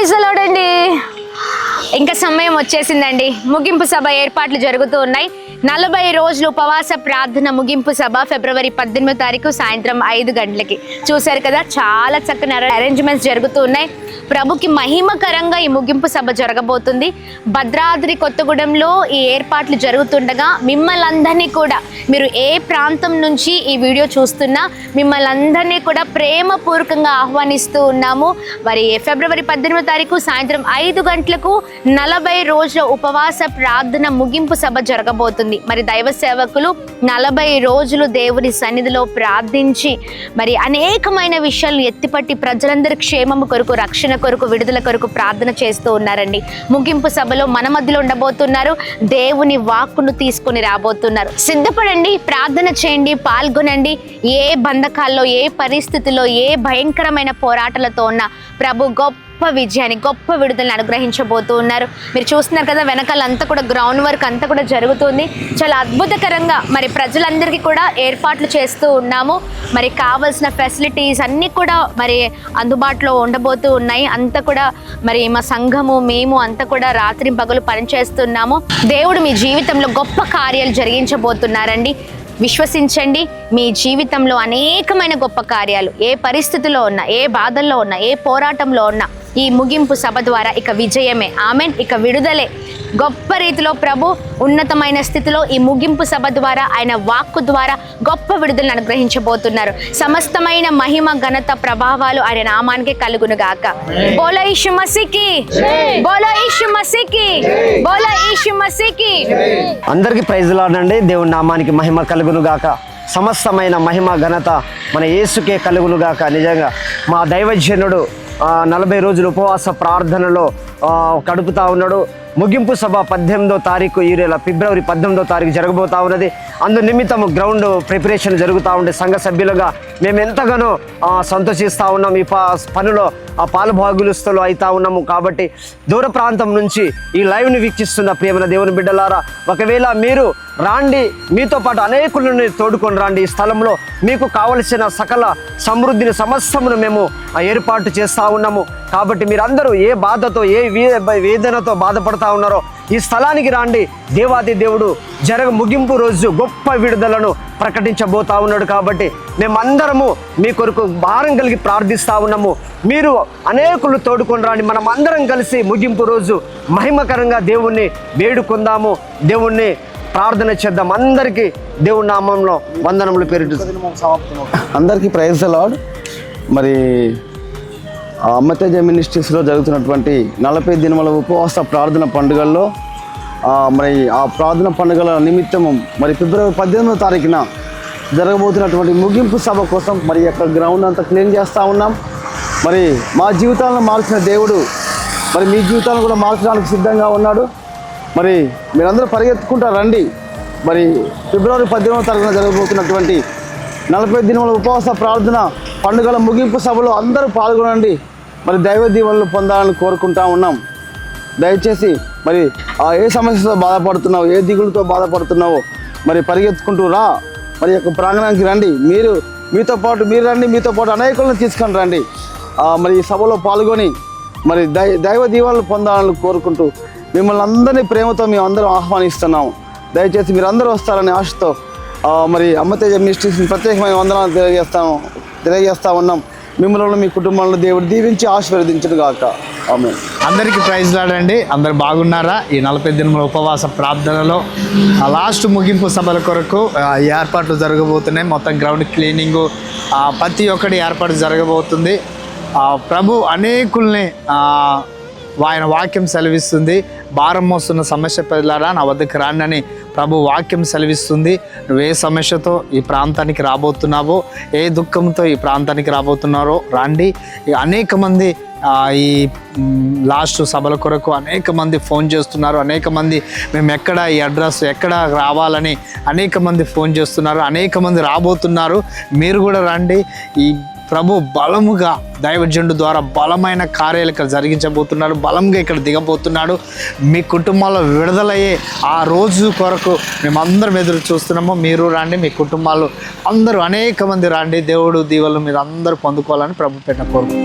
Praise the lord అండి. ఇంకా సమయం వచ్చేసిందండి. ముగింపు సభ ఏర్పాట్లు జరుగుతూ ఉన్నాయి. 40 రోజులు ఉపవాస ప్రార్థన ముగింపు సభ ఫిబ్రవరి 18వ తారీఖు సాయంత్రం 5 గంటలకి. చూశారు కదా, చాలా చక్కని అరేంజ్మెంట్స్ జరుగుతూ ఉన్నాయి. ప్రభుకి మహిమకరంగా ఈ ముగింపు సభ జరగబోతుంది. భద్రాద్రి కొత్తగూడెంలో ఈ ఏర్పాట్లు జరుగుతుండగా మిమ్మల్ని అందరినీ కూడా, మీరు ఏ ప్రాంతం నుంచి ఈ వీడియో చూస్తున్నా మిమ్మల్ని అందరినీ కూడా ప్రేమపూర్వకంగా ఆహ్వానిస్తూ ఉన్నాము. మరి ఫిబ్రవరి 18వ తారీఖు సాయంత్రం 5 గంటలకు 40 రోజుల ఉపవాస ప్రార్థన ముగింపు సభ జరగబోతుంది. మరి దైవ సేవకులు 40 రోజులు దేవుని సన్నిధిలో ప్రార్థించి మరి అనేకమైన విషయాలను ఎత్తిపట్టి ప్రజలందరి క్షేమము కొరకు, రక్షణ కొరకు, విడుదల కొరకు ప్రార్థన చేస్తూ ఉన్నారండి. ముగింపు సభలో మన మధ్యలో ఉండబోతున్నారు. దేవుని వాక్కును తీసుకుని రాబోతున్నారు. సిద్ధపడండి, ప్రార్థన చేయండి, పాల్గొనండి. ఏ బంధకాల్లో, ఏ పరిస్థితుల్లో, ఏ భయంకరమైన పోరాటాలతో ఉన్న ప్రభు గొప్ప విజయాన్ని, గొప్ప విడుదలని అనుగ్రహించబోతూ ఉన్నారు. మీరు చూస్తున్నారు కదా, వెనకాలంతా కూడా గ్రౌండ్ వర్క్ అంతా కూడా జరుగుతుంది. చాలా అద్భుతకరంగా మరి ప్రజలందరికీ కూడా ఏర్పాట్లు చేస్తూ ఉన్నాము. మరి కావాల్సిన ఫెసిలిటీస్ అన్నీ కూడా మరి అందుబాటులో ఉండబోతూ ఉన్నాయి. అంతా కూడా మరి మా సంఘము, మేము అంతా కూడా రాత్రి పగలు పనిచేస్తున్నాము. దేవుడు మీ జీవితంలో గొప్ప కార్యాలు జరిగించబోతున్నారండి. విశ్వసించండి, మీ జీవితంలో అనేకమైన గొప్ప కార్యాలు, ఏ పరిస్థితిలో ఉన్నా, ఏ బాధల్లో ఉన్నా, ఏ పోరాటంలో ఉన్నా ఈ ముగింపు సభ ద్వారా ఇక విజయమే. ఆమెన్. ఇక విడుదలే. గొప్ప రీతిలో ప్రభు ఉన్నతమైన స్థితిలో ఈ ముగింపు సభ ద్వారా, ఆయన వాక్కు ద్వారా గొప్ప విడుదలను అనుగ్రహించబోతున్నారు. సమస్తమైన మహిమ, ఘనత, ప్రభావాలు ఆయన నామానికి కలుగును గాక. బోలో యేసు మసీకి, బోలో యేసు మసీకి, బోలో యేసు మసీకి. అందరికీ ప్రైజ్ ది లార్డ్ అండి. దేవుని నామానికి మహిమ కలుగును గాక. సమస్తమైన మహిమ, ఘనత మన యేసుకే కలుగును గాక. నిజంగా మా దైవజనుడు 40 రోజులు ఉపవాస ప్రార్థనలో గడుపుతా ఉన్నాడు. ముగింపు సభ 18వ తారీఖు, ఈ నెల ఫిబ్రవరి 18వ తారీఖు జరగబోతా ఉన్నది. అందు నిమిత్తము గ్రౌండ్ ప్రిపరేషన్ జరుగుతూ ఉండే సంఘ సభ్యులుగా మేము ఎంతగానో సంతోషిస్తూ ఉన్నాం. ఈ పనిలో పాలుభాగులుస్తూ అవుతా ఉన్నాము. కాబట్టి దూర ప్రాంతం నుంచి ఈ లైవ్ని వీక్షిస్తున్న ప్రియమైన దేవుని బిడ్డలారా, ఒకవేళ మీరు రాండి, మీతో పాటు అనేకులను తోడుకొని రండి. ఈ స్థలంలో మీకు కావలసిన సకల సమృద్ధిని, సమస్తమును మేము ఏర్పాటు చేస్తూ ఉన్నాము. కాబట్టి మీరందరూ ఏ బాధతో, ఏ వేదనతో బాధపడుతూ ఉన్నారో ఈ స్థలానికి రాండి. దేవాది దేవుడు ముగింపు రోజు గొప్ప విడుదలను ప్రకటించబోతా ఉన్నాడు. కాబట్టి మేమందరము మీ కొరకు భారం కలిగి ప్రార్థిస్తూ ఉన్నాము. మీరు అనేకులు తోడుకొని రాండి. మనం అందరం కలిసి ముగింపు రోజు మహిమకరంగా దేవుణ్ణి వేడుకుందాము, దేవుణ్ణి ప్రార్థన చేద్దాం. అందరికీ దేవుని నామంలో వందనములు పేరిట అందరికీ ప్రైజ్ ది లార్డ్. మరి అమ్మతేజ మినిస్ట్రీస్లో జరుగుతున్నటువంటి 40 దినముల ఉపవాస ప్రార్థన పండుగల్లో మరి ఆ ప్రార్థన పండుగల నిమిత్తము మరి ఫిబ్రవరి 18వ తారీఖున జరగబోతున్నటువంటి ముగింపు సభ కోసం మరి యొక్క గ్రౌండ్ అంతా క్లీన్ చేస్తూ ఉన్నాం. మరి మా జీవితాలను మార్చిన దేవుడు మరి మీ జీవితాలను కూడా మార్చడానికి సిద్ధంగా ఉన్నాడు. మరి మీరందరూ పరిగెత్తుకుంటా రండి. మరి ఫిబ్రవరి 18వ తారీఖున జరగబోతున్నటువంటి 40 దినముల ఉపవాస ప్రార్థన పండుగల ముగింపు సభలో అందరూ పాల్గొనండి. మరి దైవ దీవెనలు పొందాలని కోరుకుంటా ఉన్నాం. దయచేసి మరి ఏ సమస్యతో బాధపడుతున్నావు, ఏ దిగులుతో బాధపడుతున్నావో మరి పరిగెత్తుకుంటూ రా. మరి యొక్క ప్రాంగణానికి రండి. మీతో పాటు అనేకులను తీసుకొని రండి. మరి ఈ సభలో పాల్గొని మరి దైవ దీవెనలు పొందాలని కోరుకుంటూ మిమ్మల్ని అందరినీ ప్రేమతో మేము అందరం ఆహ్వానిస్తున్నాము. దయచేసి మీరు అందరూ వస్తారనే ఆశతో మరి అమ్మతేజ మినిస్ట్రీస్ని ప్రత్యేకమైన వందనాలు తెలియజేస్తా ఉన్నాం. మిమ్మల్ని, మీ కుటుంబాలను దేవుడు దీవించి ఆశీర్వదించును గాక. ఆమేన్. అందరికీ ప్రైజ్ లాడండి. అందరు బాగున్నారా? ఈ 40 దినముల ఉపవాస ప్రార్థనలో లాస్ట్ ముగింపు సభల కొరకు ఏర్పాట్లు జరగబోతున్నాయి. మొత్తం గ్రౌండ్ క్లీనింగు, ప్రతి ఒక్కటి ఏర్పాటు జరగబోతుంది. ప్రభు అనేకుల్ని ఆయన వాక్యం సెలవిస్తుంది. భారం మోస్తున్న సమస్య పిల్లారా నా వద్దకు రాండి ప్రభు వాక్యం సెలవిస్తుంది. నువ్వు ఏ సమస్యతో ఈ ప్రాంతానికి రాబోతున్నావో, ఏ దుఃఖంతో ఈ ప్రాంతానికి రాబోతున్నారో రండి. అనేక మంది ఈ లాస్ట్ సభల కొరకు అనేక మంది ఫోన్ చేస్తున్నారు. అనేక మంది మేము ఎక్కడ, ఈ అడ్రస్ ఎక్కడ రావాలని అనేక మంది ఫోన్ చేస్తున్నారు. అనేక మంది రాబోతున్నారు. మీరు కూడా రండి. ఈ ప్రభు బలముగా దైవజనుడు ద్వారా బలమైన కార్యాలు ఇక్కడ జరిగించబోతున్నాడు. బలంగా ఇక్కడ దిగబోతున్నాడు. మీ కుటుంబాల్లో విడుదలయ్యే ఆ రోజు కొరకు మేమందరం ఎదురు చూస్తున్నాము. మీరు రండి, మీ కుటుంబాలు అందరూ అనేక మంది రండి. దేవుడు దీవెనలు మీరు అందరూ పొందుకోవాలని ప్రభు పెట్టిన కోరుకు.